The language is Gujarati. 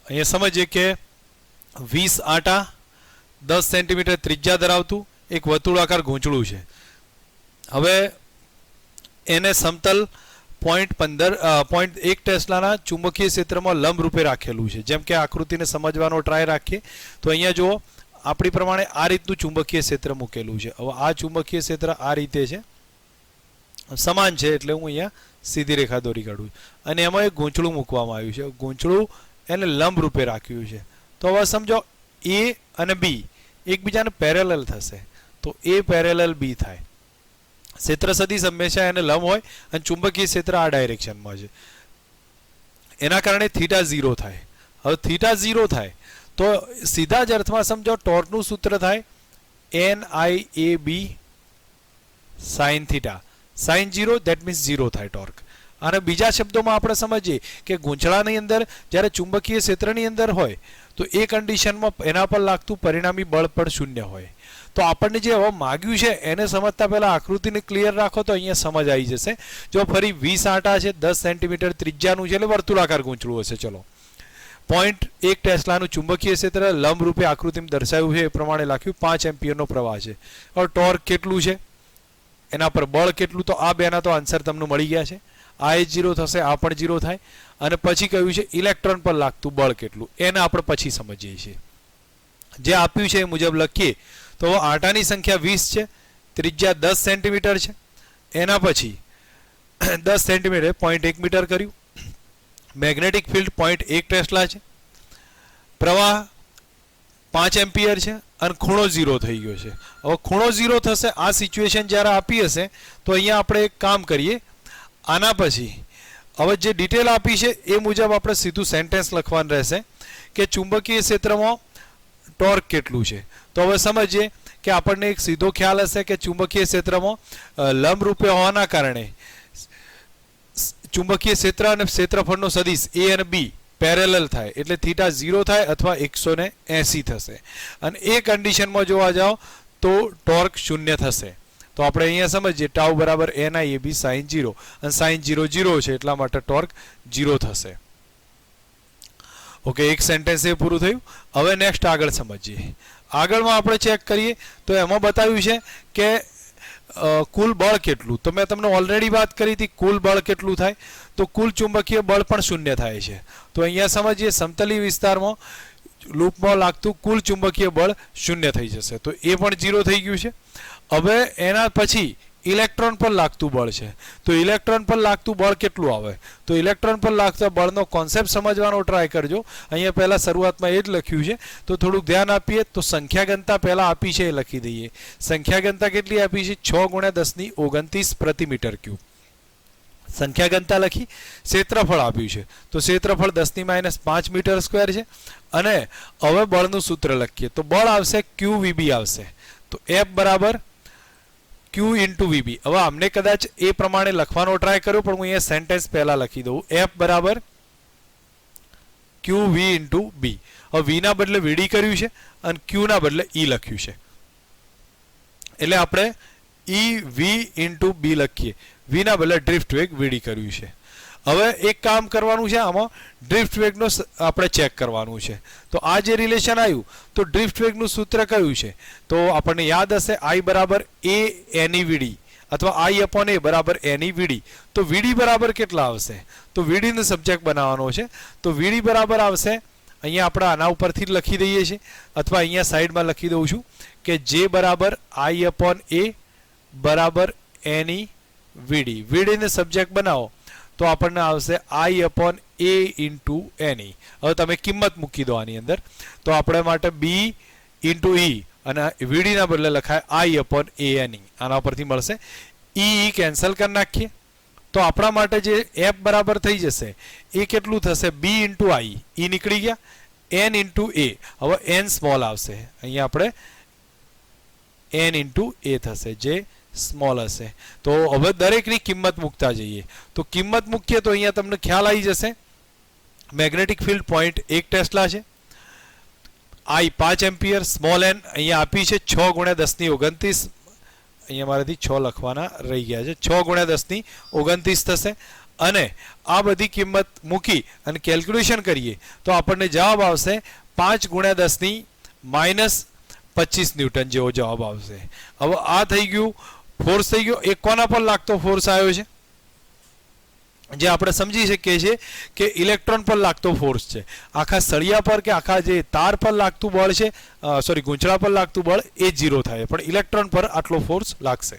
અહીંયા સમજીએ કે 20 આટા 10 સેન્ટીમીટર ત્રિજ્યા ધરાવતું એક વર્તુળાકાર ગૂંચળું છે. હવે એને સમતલ 0.1 ટેસ્લાના ચુંબકીય ક્ષેત્રમાં લંબ રૂપે રાખેલું છે. જેમ કે આકૃતિને સમજવાનો ટ્રાય રાખીએ તો અહીંયા જુઓ આપણી પ્રમાણે આ રીતનું ચુંબકીય ક્ષેત્ર મૂકેલું છે. હવે આ ચુંબકીય ક્ષેત્ર આ રીતે છે, સમાન છે, એટલે હું અહીંયા સીધી રેખા દોરી કાઢું અને એમાં એક ગૂંચળું મૂકવામાં આવ્યું છે. ગૂંચળું એને લંબ રૂપે રાખ્યું છે. તો હવે સમજો એ અને બી એકબીજાને પેરેલલ થશે તો એ પેરેલલ બી થાય. ક્ષેત્ર સદિશ હંમેશા એને લંબ હોય અને ચુંબકીય ક્ષેત્ર આ ડાયરેક્શનમાં છે. એના કારણે થીટા 0 થાય. હવે થીટા 0 થાય તો સીધા જ અર્થમાં સમજો ટોર્કનું સૂત્ર થાય NIAB sin theta. sin 0 that means 0 થાય ટોર્ક. અને બીજા શબ્દોમાં આપણે સમજીએ કે ગૂંચળાની અંદર જ્યારે ચુંબકીય ક્ષેત્રની અંદર હોય તો એ કન્ડિશનમાં એના પર લાગતું પરિણામી બળ પણ શૂન્ય હોય. તો આપણને જે હવે માગ્યું છે એને સમજતા પહેલાં આકૃતિને ક્લિયર રાખો તો અહીંયા સમજ આવી જશે. જો ફરી 20 આટા છે, 10 સેન્ટીમીટર ત્રિજ્યાનું છે, એટલે વર્તુળાકાર ગૂંચળું હશે. ચલો 0.1 ટેસ્લાનું ચુંબકીય ક્ષેત્ર લંબ રૂપે આકૃતિમાં દર્શાવ્યું છે એ પ્રમાણે લખ્યું 5 એમ્પિયરનો પ્રવાહ છે. હવે ટોર્ક કેટલું છે, એના પર બળ કેટલું, તો આ બેના તો આન્સર તમને મળી ગયા છે. આ એ 0 થશે, આ પણ 0 થાય. અને પછી કહ્યું છે ઇલેક્ટ્રોન પર લાગતું બળ કેટલું, એને આપણે પછી સમજીએ છીએ. જે આપ્યું છે એ મુજબ લખીએ તો આટાની સંખ્યા 20 છે, ત્રિજ્યા 10 સેન્ટીમીટર છે. એના પછી 10 સેન્ટીમીટર 0.1 મીટર કર્યું. મેગ્નેટિક ફિલ્ડ 0.1 ટેસ્લા છે. પ્રવાહ 5 એમ્પિયર છે અને ખૂણો 0 થઈ ગયો છે. હવે ખૂણો 0 થશે આ સિચ્યુએશન જ્યારે આપી હશે તો અહીંયા આપણે એક કામ કરીએ. આના પછી હવે જે ડિટેલ આપી છે એ મુજબ આપણે સીધું સેન્ટેન્સ લખવાનું રહેશે કે ચુંબકીય ક્ષેત્રમાં ટોર્ક કેટલું છે. તો હવે સમજીએ કે આપણને એક સીધો ખ્યાલ હશે કે ચુંબકીય ક્ષેત્રમાં લંબ રૂપે હોવાના કારણે ચુંબકીય ક્ષેત્ર અને ક્ષેત્રફળનો સદિશ એ અને બી પેરેલલ થાય એટલે થીટા 0 થાય અથવા 180 થશે. અને એ કન્ડિશનમાં જોવા જાઓ તો ટોર્ક શૂન્ય થશે. તો આપણે અહીંયા સમજીએ ટાઉ બરાબર NIAB sin 0 અને sin 0 0 છે એટલા માટે ટોર્ક 0 થશે. ઓકે, એક સેન્ટેન્સ એ પૂરું થયું. હવે નેક્સ્ટ આગળ સમજીએ. આગળમાં આપણે ચેક કરીએ તો એમાં બતાવ્યું છે કે કુલ બળ કેટલું. તો મેં તમને ઓલરેડી વાત કરી હતી કુલ બળ કેટલું થાય, તો કુલ ચુંબકીય બળ પણ શૂન્ય થાય છે. તો અહીંયા સમજીએ સમતલી વિસ્તારમાં લૂપમાં લાગતું કુલ ચુંબકીય બળ શૂન્ય થઈ જશે, તો એ પણ 0 થઈ ગયું છે. હવે એના પછી ઇલેક્ટ્રોન પર લાગતું બળ છે. તો ઇલેક્ટ્રોન પર લાગતું બળ કેટલું આવે, તો ઇલેક્ટ્રોન પર લાગતા બળનો કોન્સેપ્ટ સમજવાનો ટ્રાય કરજો. અહીંયા પહેલાં શરૂઆતમાં એ જ લખ્યું છે તો થોડુંક ધ્યાન આપીએ. તો સંખ્યા ઘનતા પહેલાં આપી છે એ લખી દઈએ. સંખ્યા ઘનતા કેટલી આપી છે 6 × 10⁻29 પ્રતિ મીટર ક્યુબ. સંખ્યા ઘનતા લખી. ક્ષેત્રફળ આપ્યું છે તો ક્ષેત્રફળ 10⁻5 મીટર સ્ક્વેર છે. અને હવે બળનું સૂત્ર લખીએ તો બળ આવશે QVB આવશે. તો F બરાબર Q × VB. હવે અમને કદાચ એ પ્રમાણે લખવાનો ટ્રાય કર્યો પણ હું અહીંયા સેન્ટેન્સ પહેલાં લખી દઉં. F બરાબર QV × B. હવે V ના બદલે VD કર્યું છે અને Q ના બદલે E લખ્યું છે એટલે આપણે EV × B લખીએ. V ના બદલે ડ્રિફ્ટ વેગ VD કર્યું છે. હવે એક કામ કરવાનું છે, આમાં ડ્રિફ્ટ વેગનો આપણે ચેક કરવાનું છે. તો આ જે રિલેશન આવ્યું તો ડ્રિફ્ટ વેગનું સૂત્ર કયું છે, તો આપણને યાદ હશે I બરાબર A NEVD અથવા I/A બરાબર NEVD. તો VD બરાબર કેટલા આવશે, તો VD નો સબ્જેક્ટ બનાવવાનો છે. તો VD બરાબર આવશે અહીંયા આપણે આના ઉપરથી જ લખી દઈએ છીએ અથવા અહીંયા સાઈડમાં લખી દઉં છું કે J બરાબર I/A બરાબર NEVD. VD ને સબ્જેક્ટ બનાવો તો આપણને આવશે I/A × NE. હવે તમે કિંમત મૂકી દો આની અંદર તો આપણે માટે B × E અને VD ના બદલે લખાય I/A NE. આના પરથી મળશે E કેન્સલ કરી નાખીએ તો આપણા માટે જે F બરાબર થઈ જશે એ કેટલું થશે B × I. E નીકળી ગયા. N × A. હવે N સ્મોલ આવશે, અહીંયા આપણે N × A થશે જે સ્મોલ હશે. તો હવે દરેકની કિંમત મૂકતા જઈએ. તો કિંમત મૂકીએ તો અહીંયા તમને ખ્યાલ આવી જશે. મેગ્નેટિક ફિલ્ડ 0.1 ટેસ્લા છે. I 5 ampere. સ્મોલ n અહીંયા આપી છે 6 × 10⁻29. અહીંયા મારાથી 6 લખવાના રહી ગયા છે. 6 × 10⁻29 થશે. અને આ બધી કિંમત મૂકી અને કેલ્ક્યુલેશન કરીએ તો આપણને જવાબ આવશે 5 × 10⁻25 ન્યૂટન જેવો જવાબ આવશે. હવે આ થઈ ગયું ફોર્સ થઈ ગયો. એક કોના પર લાગતો ફોર્સ આવ્યો છે, જે આપણે સમજી શકીએ છીએ કે ઇલેક્ટ્રોન પર લાગતો ફોર્સ છે. આખા સળિયા પર કે આખા જે તાર પર લાગતું બળ છે, સોરી ગૂંચળા પર લાગતું બળ એ 0 થાય, પણ ઇલેક્ટ્રોન પર આટલો ફોર્સ લાગશે.